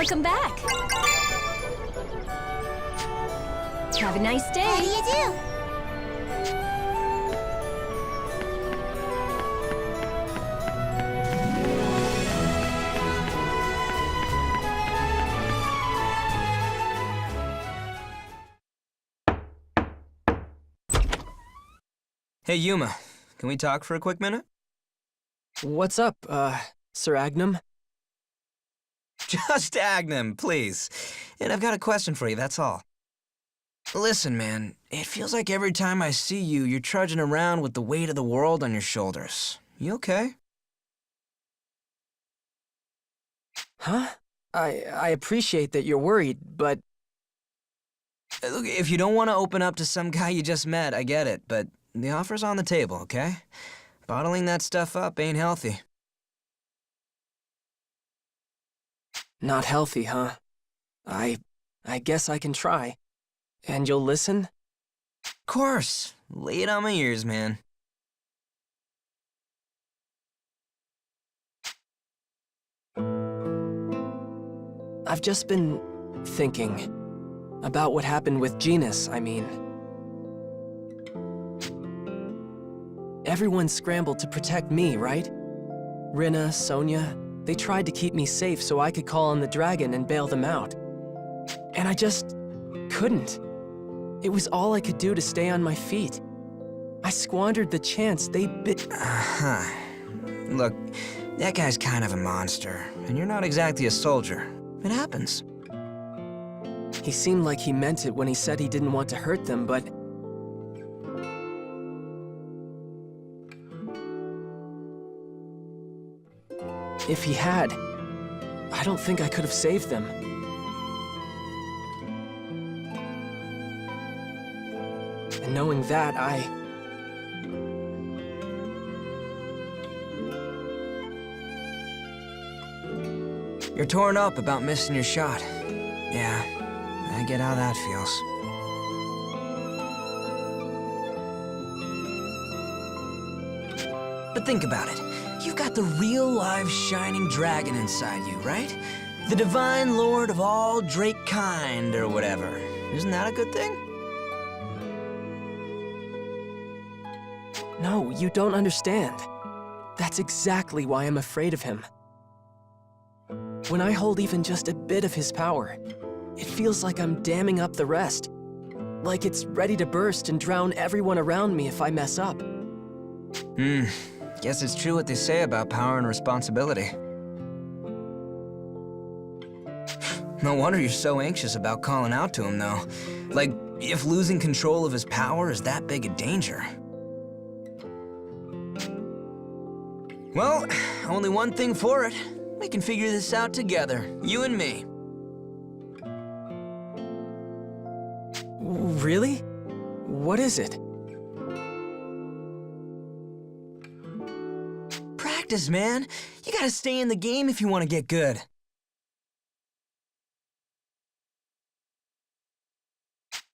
Welcome back. Have a nice day. How do you do? Hey, Yuma. Can we talk for a quick minute? What's up, Sir Agnum? Just Agnum, please. And I've got a question for you, that's all. Listen, man, it feels like every time I see you, you're trudging around with the weight of the world on your shoulders. You okay? Huh? I appreciate that you're worried, but Look, if you don't want to open up to some guy you just met, I get it, but the offer's on the table, okay? Bottling that stuff up ain't healthy. not healthy, huh? I guess I can try. And you'll listen? Of course. Lay it on my ears, man. I've just been thinking about what happened with Genus, I mean. Everyone scrambled to protect me, right? Rinna, Sonia, they tried to keep me safe so I could call on the dragon and bail them out. And I just couldn't. It was all I could do to stay on my feet. I squandered the chance they bit. Look, that guy's kind of a monster, and you're not exactly a soldier. It happens. He seemed like he meant it when he said he didn't want to hurt them, but... if he had, I don't think I could have saved them. And knowing that, You're torn up about missing your shot. Yeah, I get how that feels. But think about it. You've got the real live shining dragon inside you, right? The divine lord of all Drake kind, or whatever. Isn't that a good thing? No, you don't understand. That's exactly why I'm afraid of him. When I hold even just a bit of his power, it feels like I'm damming up the rest. Like it's ready to burst and drown everyone around me if I mess up. Guess it's true what they say about power and responsibility. No wonder you're so anxious about calling out to him, though. Like, if losing control of his power is that big a danger. Well, only one thing for it. We can figure this out together, you and me. Really? What is it? Practice, man. You gotta stay in the game if you want to get good.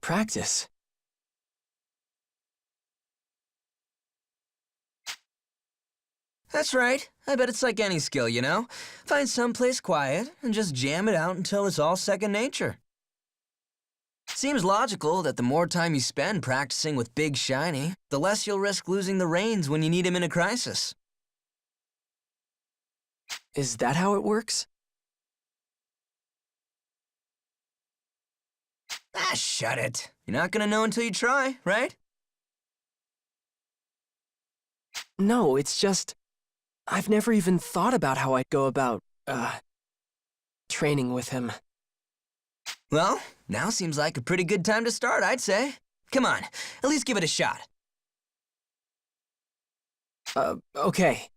Practice. That's right. I bet it's like any skill, you know? Find someplace quiet and just jam it out until it's all second nature. Seems logical that the more time you spend practicing with Big Shiny, the less you'll risk losing the reins when you need him in a crisis. Is that how it works? Ah, shut it. You're not gonna know until you try, right? No, it's just... I've never even thought about how I'd go about, training with him. Well, now seems like a pretty good time to start, I'd say. Come on, at least give it a shot. Okay.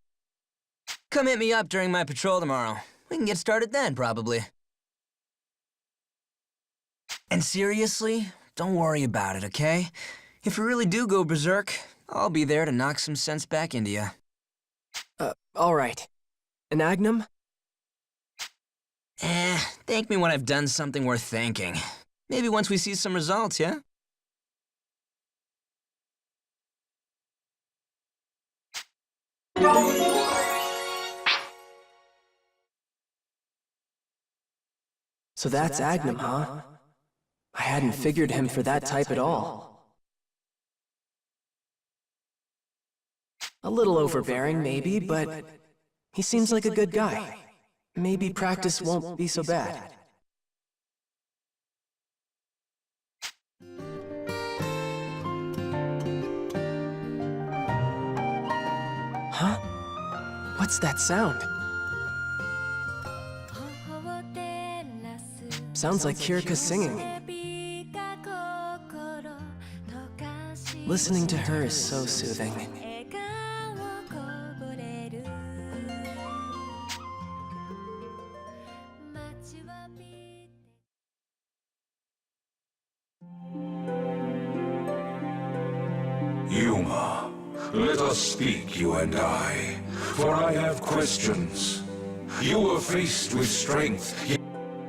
Come hit me up during my patrol tomorrow. We can get started then, probably. And seriously, don't worry about it, okay? If you really do go berserk, I'll be there to knock some sense back into you. All right. An Agnum? Thank me when I've done something worth thanking. Maybe once we see some results, yeah? So that's Agnum, huh? I hadn't figured him for that type at all. A little overbearing, maybe, but he seems like a good guy. Maybe practice won't be so bad. Huh? What's that sound? Sounds like Kirika singing. Listening to her is so soothing. Yuma, let us speak, you and I, for I have questions. You were faced with strength.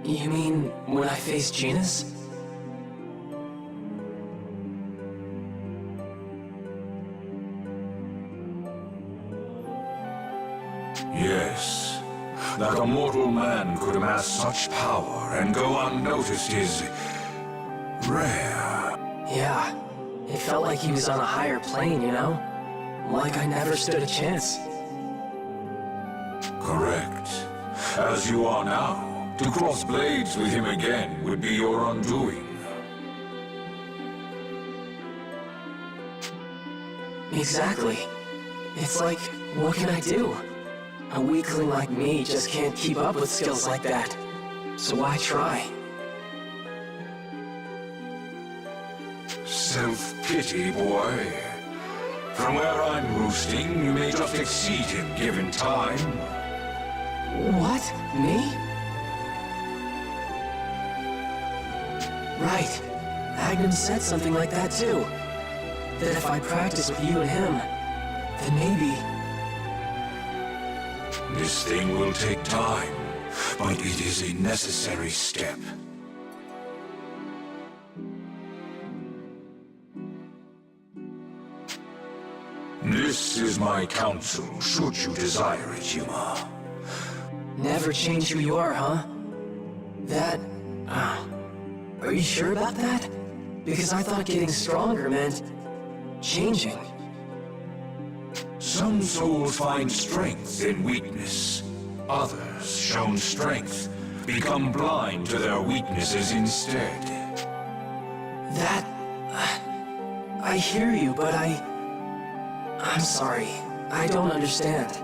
You mean when I faced Genus? Yes. That a mortal man could amass such power and go unnoticed is rare. Yeah, it felt like he was on a higher plane, you know? Like I never stood a chance. Correct. As you are now, to cross blades with him again would be your undoing. Exactly. It's like, what can I do? A weakling like me just can't keep up with skills like that. So why try? Self-pity, boy. From where I'm roosting, you may just exceed him given time. What? Me? Right. Agnum said something like that too. That if I practice with you and him, then maybe... This thing will take time, but it is a necessary step. This is my counsel, should you desire it, Yuma. Never change who you are, huh? That... are you sure about that? Because I thought getting stronger meant... changing. Some souls find strength in weakness. Others, shown strength, become blind to their weaknesses instead. That... I hear you, but I'm sorry. I don't understand.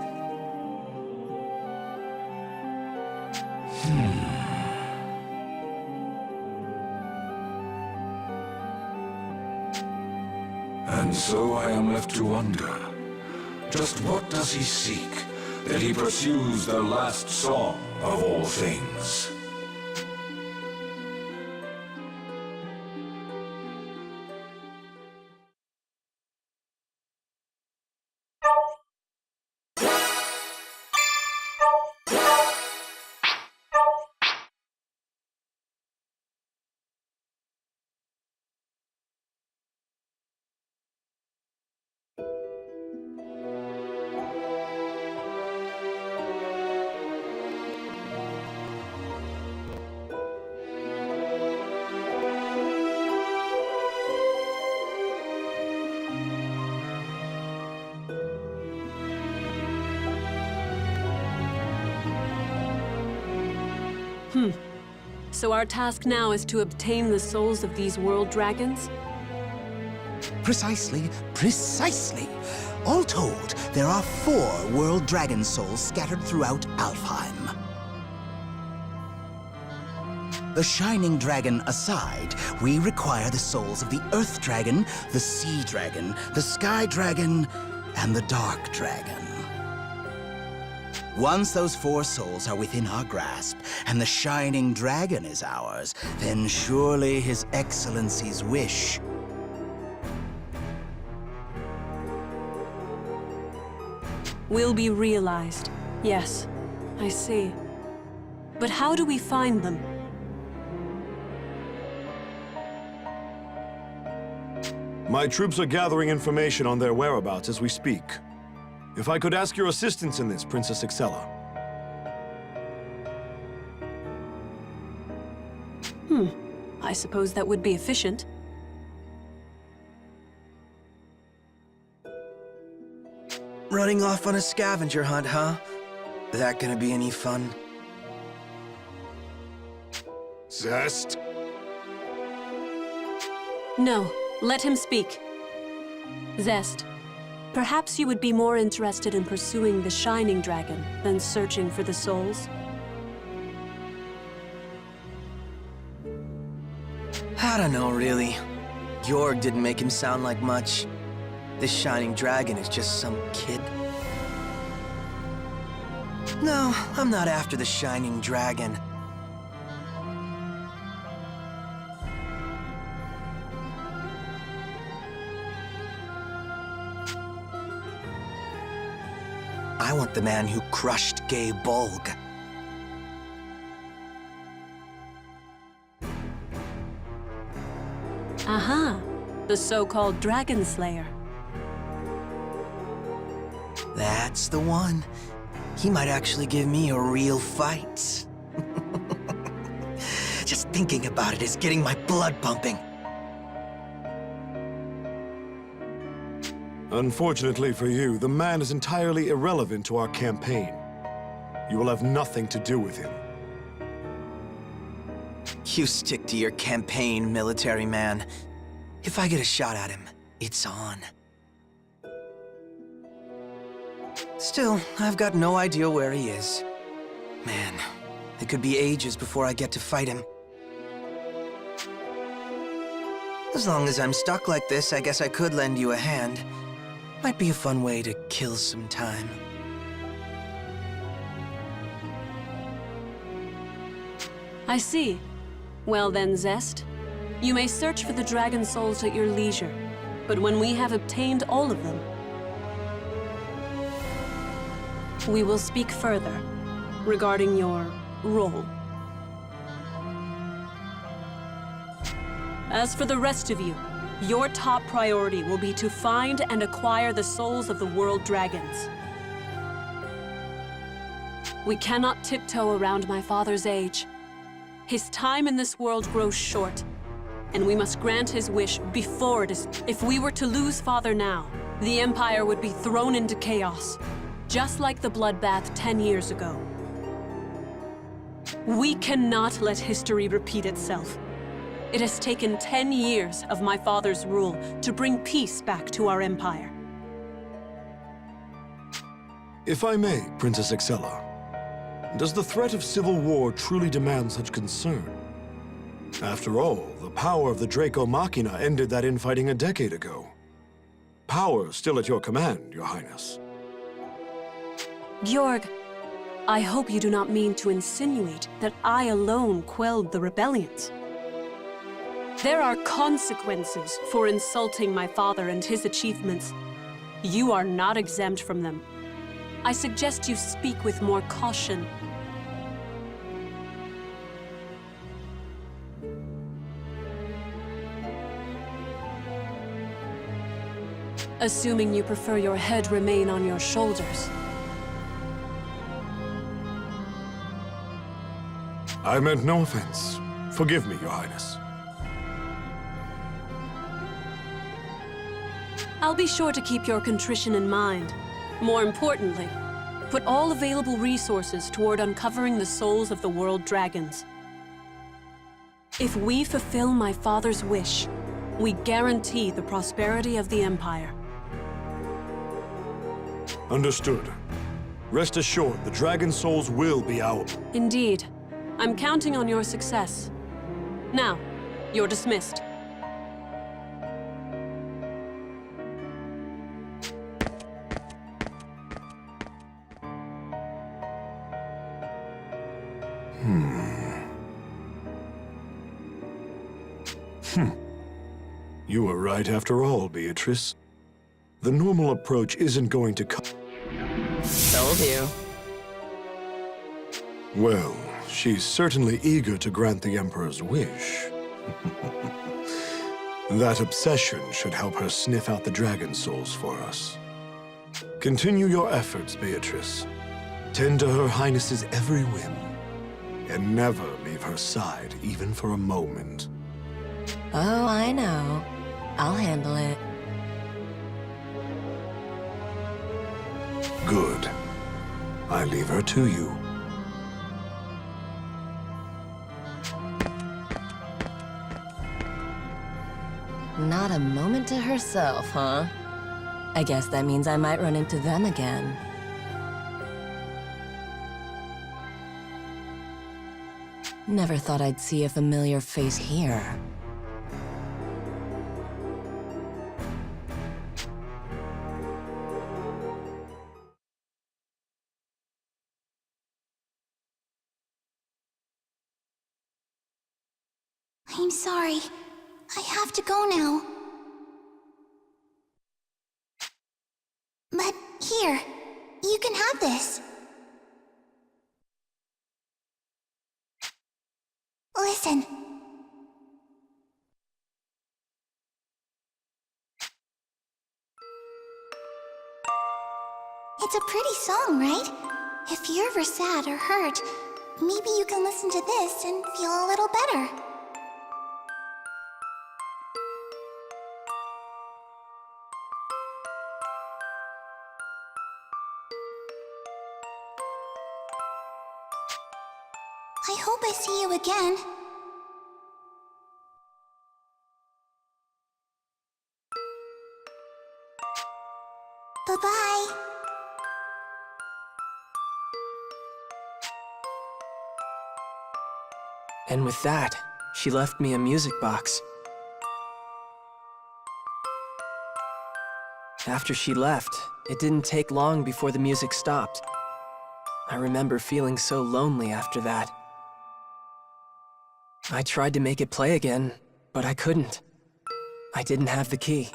And so I am left to wonder, just what does he seek, that he pursues the last song of all things? So our task now is to obtain the souls of these world dragons? Precisely, precisely. All told, there are 4 world dragon souls scattered throughout Alfheim. The Shining Dragon aside, we require the souls of the Earth Dragon, the Sea Dragon, the Sky Dragon, and the Dark Dragon. Once those 4 souls are within our grasp, and the Shining Dragon is ours, then surely His Excellency's wish Will be realized. Yes, I see. But how do we find them? My troops are gathering information on their whereabouts as we speak. If I could ask your assistance in this, Princess Excella. I suppose that would be efficient. Running off on a scavenger hunt, huh? That gonna be any fun? Zest? No, let him speak. Zest, perhaps you would be more interested in pursuing the Shining Dragon than searching for the souls? I don't know, really. Jorg didn't make him sound like much. This Shining Dragon is just some kid. No, I'm not after the Shining Dragon. I want the man who crushed Gay Bolg. Aha, the so-called Dragon Slayer. That's the one. He might actually give me a real fight. Just thinking about it is getting my blood pumping. Unfortunately for you, the man is entirely irrelevant to our campaign. You will have nothing to do with him. You stick to your campaign, military man. If I get a shot at him, it's on. Still, I've got no idea where he is. Man, it could be ages before I get to fight him. As long as I'm stuck like this, I guess I could lend you a hand. Might be a fun way to kill some time. I see. Well then, Zest, you may search for the dragon souls at your leisure, but when we have obtained all of them, we will speak further regarding your role. As for the rest of you, your top priority will be to find and acquire the souls of the world dragons. We cannot tiptoe around my father's age. His time in this world grows short, and we must grant his wish before it is. If we were to lose Father now, the Empire would be thrown into chaos, just like the bloodbath 10 years ago. We cannot let history repeat itself. It has taken 10 years of my father's rule to bring peace back to our empire. If I may, Princess Excella, does the threat of civil war truly demand such concern? After all, the power of the Draco Machina ended that infighting a decade ago. Power still at your command, Your Highness. Georg, I hope you do not mean to insinuate that I alone quelled the rebellions. There are consequences for insulting my father and his achievements. You are not exempt from them. I suggest you speak with more caution. Assuming you prefer your head remain on your shoulders. I meant no offense. Forgive me, Your Highness. I'll be sure to keep your contrition in mind. More importantly, put all available resources toward uncovering the souls of the world dragons. If we fulfill my father's wish, we guarantee the prosperity of the Empire. Understood. Rest assured, the dragon souls will be ours. Indeed. I'm counting on your success. Now, you're dismissed. You were right after all, Beatrice. The normal approach isn't going to come. Told you. Well, she's certainly eager to grant the Emperor's wish. That obsession should help her sniff out the dragon souls for us. Continue your efforts, Beatrice. Tend to Her Highness's every whim. and never leave her side, even for a moment. Oh, I know. I'll handle it. Good. I leave her to you. Not a moment to herself, huh? I guess that means I might run into them again. Never thought I'd see a familiar face here. I'm sorry. I have to go now. But here, you can have this. Listen. It's a pretty song, right? If you're ever sad or hurt, maybe you can listen to this and feel a little better. I hope I see you again. Bye-bye. And with that, she left me a music box. After she left, it didn't take long before the music stopped. I remember feeling so lonely after that. I tried to make it play again, but I couldn't. I didn't have the key.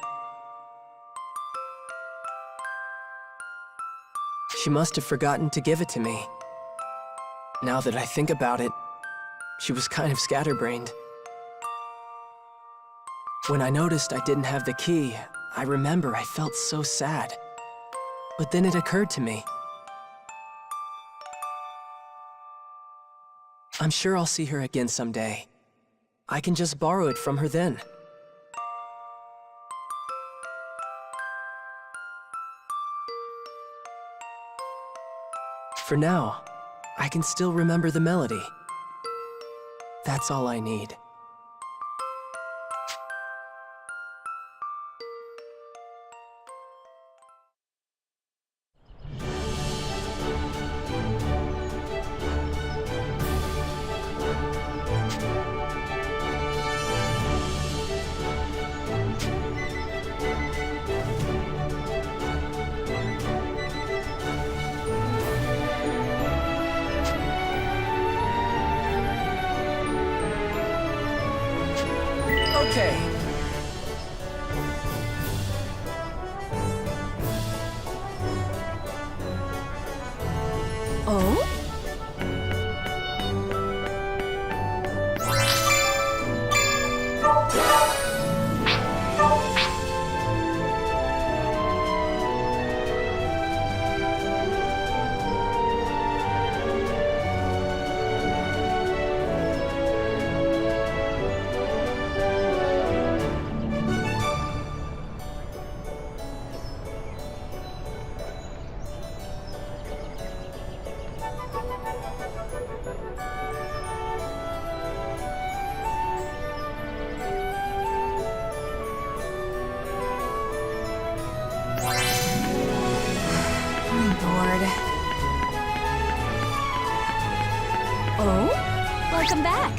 She must have forgotten to give it to me. Now that I think about it, she was kind of scatterbrained. When I noticed I didn't have the key, I remember I felt so sad. But then it occurred to me. I'm sure I'll see her again someday. I can just borrow it from her then. For now, I can still remember the melody. That's all I need. Okay. Oh? Oh? Welcome back.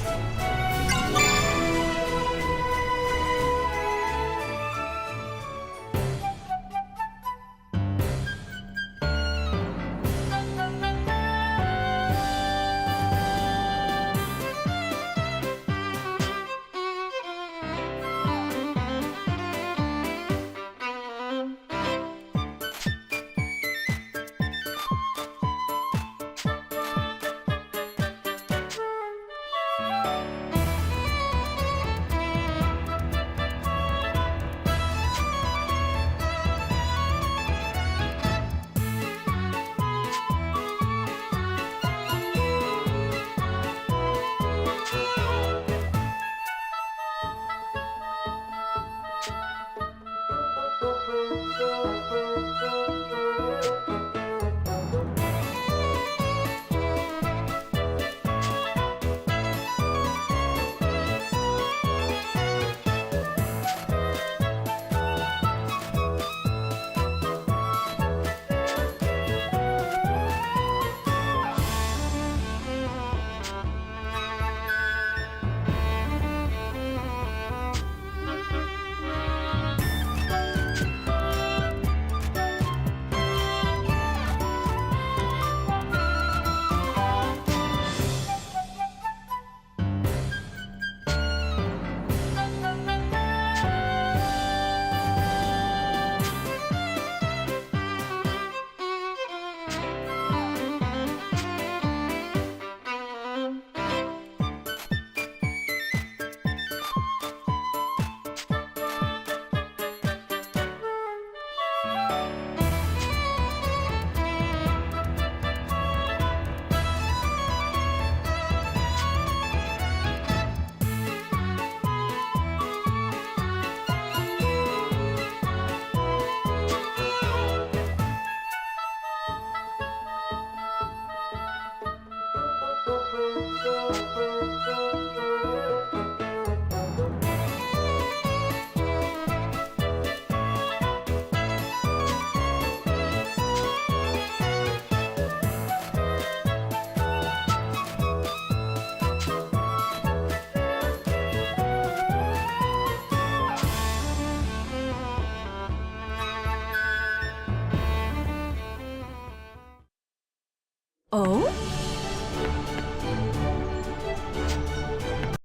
Oh?